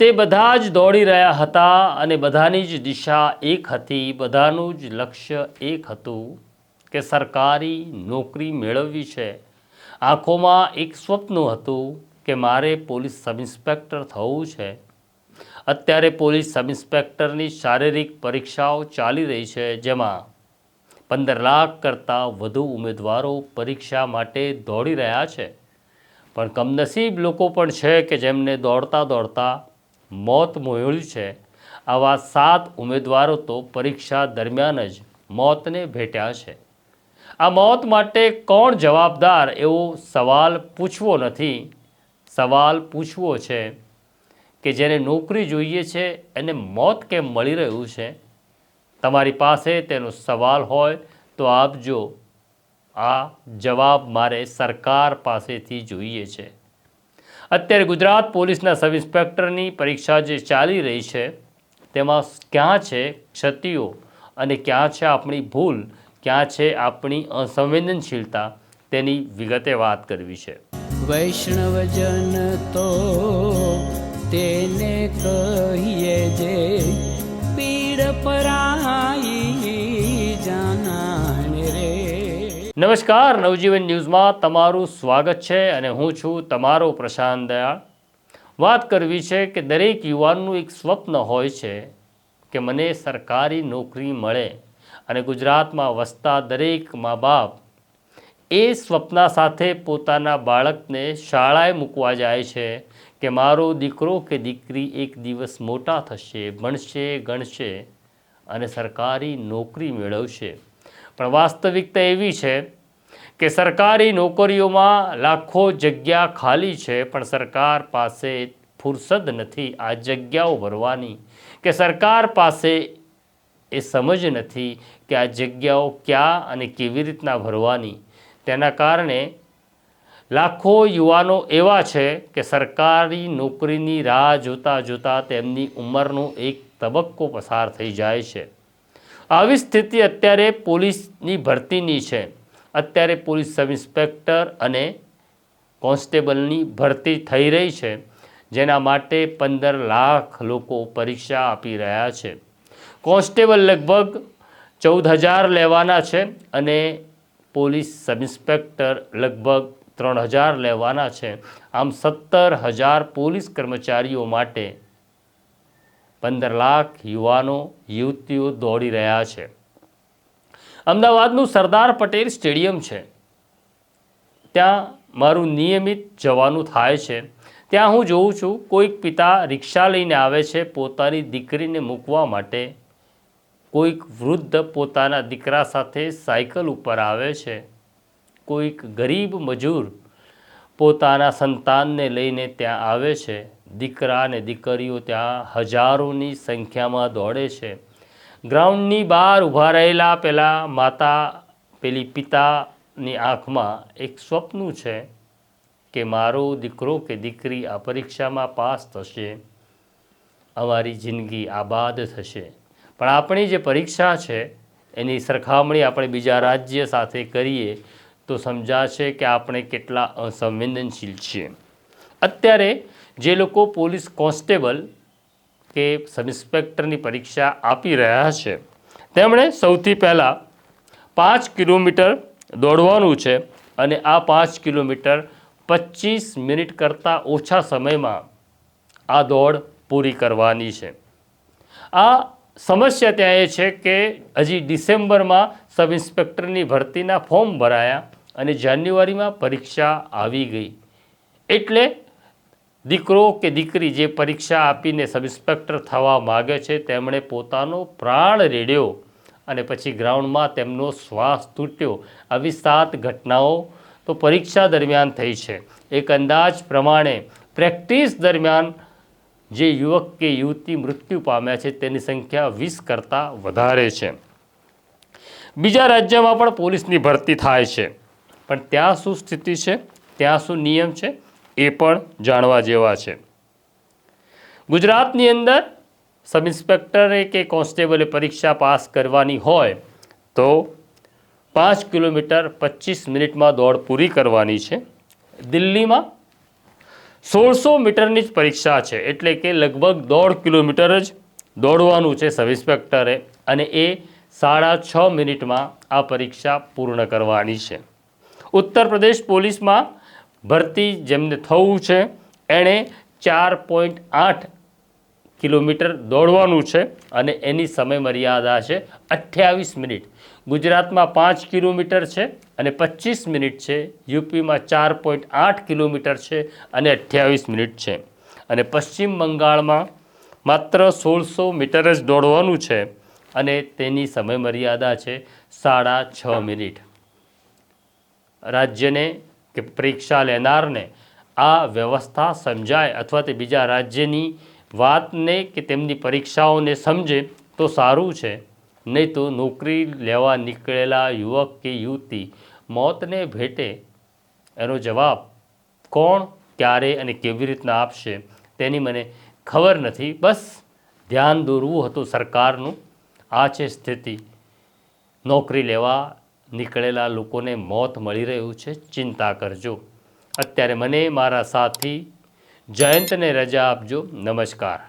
તે બધા જ દોડી રહ્યા હતા અને બધાની જ દિશા એક હતી, બધાનું જ લક્ષ્ય એક હતું કે સરકારી નોકરી મેળવવી છે। આંખોમાં એક સ્વપ્ન હતું કે મારે પોલીસ સબ ઇન્સ્પેક્ટર થવું છે। અત્યારે પોલીસ સબ ઇન્સ્પેક્ટરની શારીરિક પરીક્ષાઓ ચાલી રહી છે, જેમાં 15 લાખ કરતાં વધુ ઉમેદવારો પરીક્ષા માટે દોડી રહ્યા છે। પણ કમનસીબ લોકો પણ છે કે જેમને દોડતા દોડતા મોત મોહળ્યું છે। આવા 7 ઉમેદવારો તો પરીક્ષા દરમિયાન જ મોતને ભેટ્યા છે। આ મોત માટે કોણ જવાબદાર એવો સવાલ પૂછવો નથી, સવાલ પૂછવો છે કે જેને નોકરી જોઈએ છે એને મોત કેમ મળી રહ્યું છે। તમારી પાસે તેનો સવાલ હોય તો આપજો। આ જવાબ મારે સરકાર પાસેથી જોઈએ છે। અત્યારે ગુજરાત પોલીસના સબ ઇન્સ્પેક્ટરની પરીક્ષા જે ચાલી રહી છે તેમાં ક્યાં છે ક્ષતિઓ અને ક્યાં છે આપણી ભૂલ, ક્યાં છે આપણી અસંવેદનશીલતા, તેની વિગતે વાત કરવી છે। વૈષ્ણવજન તો તેને કહીએ જે પીડ પરાઈ જાનાને રે। નમસ્કાર, નવજીવન ન્યૂઝમાં તમારું સ્વાગત છે અને હું છું તમારો પ્રશાંત દયાળ। વાત કરવી છે કે દરેક યુવાનનું એક સ્વપ્ન હોય છે કે મને સરકારી નોકરી મળે અને ગુજરાતમાં વસતા દરેક મા બાપ એ સ્વપ્ન સાથે પોતાના બાળકને શાળાએ મૂકવા જાય છે કે મારો દીકરો કે દીકરી એક દિવસ મોટા થશે, ભણશે, ગણશે અને સરકારી નોકરી મેળવશે। પણ વાસ્તવિકતા એવી છે કે સરકારી નોકરીઓમાં લાખો જગ્યા ખાલી છે, પણ સરકાર પાસે ફુરસદ નથી આ જગ્યાઓ ભરવાની, કે સરકાર પાસે એ સમજ નથી કે આ જગ્યાઓ ક્યાં અને કેવી રીતના ભરવાની। તેના કારણે લાખો યુવાનો એવા છે કે સરકારી નોકરીની રાહ જોતાં જોતાં તેમની ઉંમરનો એક તબક્કો પસાર થઈ જાય છે। આવી સ્થિતિ અત્યારે પોલીસની ભરતીની છે। અત્યારે પોલીસ સબ ઇન્સ્પેક્ટર અને કોન્સ્ટેબલની ભરતી થઈ રહી છે, જેના માટે 15 લાખ લોકો પરીક્ષા આપી રહ્યા છે। કોન્સ્ટેબલ લગભગ 14,000 લેવાના છે અને પોલીસ સબ ઇન્સ્પેક્ટર લગભગ 3,000 લેવાના છે। આમ 17,000 પોલીસ કર્મચારીઓ માટે 15 લાખ યુવાનો યુવતીઓ દોડી રહ્યા છે। અમદાવાદનું સરદાર પટેલ સ્ટેડિયમ છે, ત્યાં મારું નિયમિત જવાનું થાય છે। ત્યાં હું જોઉં છું કોઈક પિતા રિક્ષા લઈને આવે છે પોતાની દીકરીને મૂકવા માટે, કોઈક વૃદ્ધ પોતાના દીકરા સાથે સાયકલ ઉપર આવે છે, કોઈક ગરીબ મજૂર પોતાના સંતાનને લઈને ત્યાં આવે છે। દીકરા અને દીકરીઓ ત્યાં હજારોની સંખ્યામાં દોડે છે। ગ્રાઉન્ડની બહાર ઊભા રહેલા પેલી પિતાની આંખમાં એક સ્વપ્ન છે કે મારો દીકરો કે દીકરી આ પરીક્ષામાં પાસ થશે, અમારી જિંદગી આબાદ થશે। પણ આપણી જે પરીક્ષા છે એની સરખામણી આપણે બીજા રાજ્ય સાથે કરીએ તો સમજાશે કે આપણે કેટલા અસંવેદનશીલ છીએ। અત્યારે જે લોકો પોલીસ કોન્સ્ટેબલ કે સબ ઇન્સ્પેક્ટરની પરીક્ષા આપી રહ્યા છે તેમણે સૌથી પહેલાં 5 કિલોમીટર દોડવાનું છે અને આ 5 કિલોમીટર 25 મિનિટ કરતાં ઓછા સમયમાં આ દોડ પૂરી કરવાની છે। આ સમસ્યા ત્યાં એ છે કે હજી ડિસેમ્બરમાં સબ ઇન્સ્પેક્ટરની ભરતીના ફોર્મ ભરાયા અને જાન્યુઆરીમાં પરીક્ષા આવી ગઈ, એટલે દીકરો કે દીકરી જે પરીક્ષા આપીને સબ ઇન્સ્પેક્ટર થવા માગે છે તેમણે પોતાનો પ્રાણ રેડ્યો અને પછી ગ્રાઉન્ડમાં તેમનો શ્વાસ તૂટ્યો। આવી 7 ઘટનાઓ તો પરીક્ષા દરમિયાન થઈ છે। એક અંદાજ પ્રમાણે પ્રેક્ટિસ દરમિયાન જે યુવક કે યુવતી મૃત્યુ પામ્યા છે તેની સંખ્યા 20 કરતાં વધારે છે। બીજા રાજ્યમાં પણ પોલીસની ભરતી થાય છે, પણ ત્યાં શું સ્થિતિ છે, ત્યાં શું નિયમ છે એ પણ જાણવા જેવા છે। ગુજરાતની અંદર સબ ઇન્સ્પેક્ટરે કે કોન્સ્ટેબલે પરીક્ષા પાસ કરવાની હોય તો 5 કિલોમીટર 25 મિનિટમાં દોડ પૂરી કરવાની છે। દિલ્હીમાં 1600 મીટરની જ પરીક્ષા છે, એટલે કે લગભગ 1.5 કિલોમીટર જ દોડવાનું છે સબ ઇન્સ્પેક્ટરે, અને એ 6.5 મિનિટમાં આ પરીક્ષા પૂર્ણ કરવાની છે. ઉત્તર પ્રદેશ પોલીસમાં ભરતી જેમને થવું છે એણે 4.8 કિલોમીટર દોડવાનું છે અને એની સમય મર્યાદા છે 28 મિનિટ. ગુજરાતમાં 5 કિલોમીટર છે અને 25 મિનિટ છે. યુપીમાં 4.8 કિલોમીટર છે અને 28 મિનિટ છે. અને પશ્ચિમ બંગાળમાં માત્ર 1600 મીટર જ દોડવાનું છે અને તેની સમય મર્યાદા છે 6.5 મિનિટ. રાજ્યને કે પરીક્ષા લેનારને આ વ્યવસ્થા સમજાય અથવા તે બીજા રાજ્યની વાતને કે તેમની પરીક્ષાઓને સમજે તો સારું છે. નહીં તો નોકરી લેવા નીકળેલા યુવક કે યુવતી મોતને ભેટે એનો જવાબ કોણ, ક્યારે અને કેવી રીતના આપશે તેની મને ખબર નથી. બસ ધ્યાન દોરવું હતું સરકારનું. આ છે સ્થિતિ. નોકરી લેવા નીકળેલા લોકોને મોત મળી રહ્યું છે, ચિંતા કરજો. અત્યારે મને મારા સાથી જયંતને રજા આપજો. નમસ્કાર.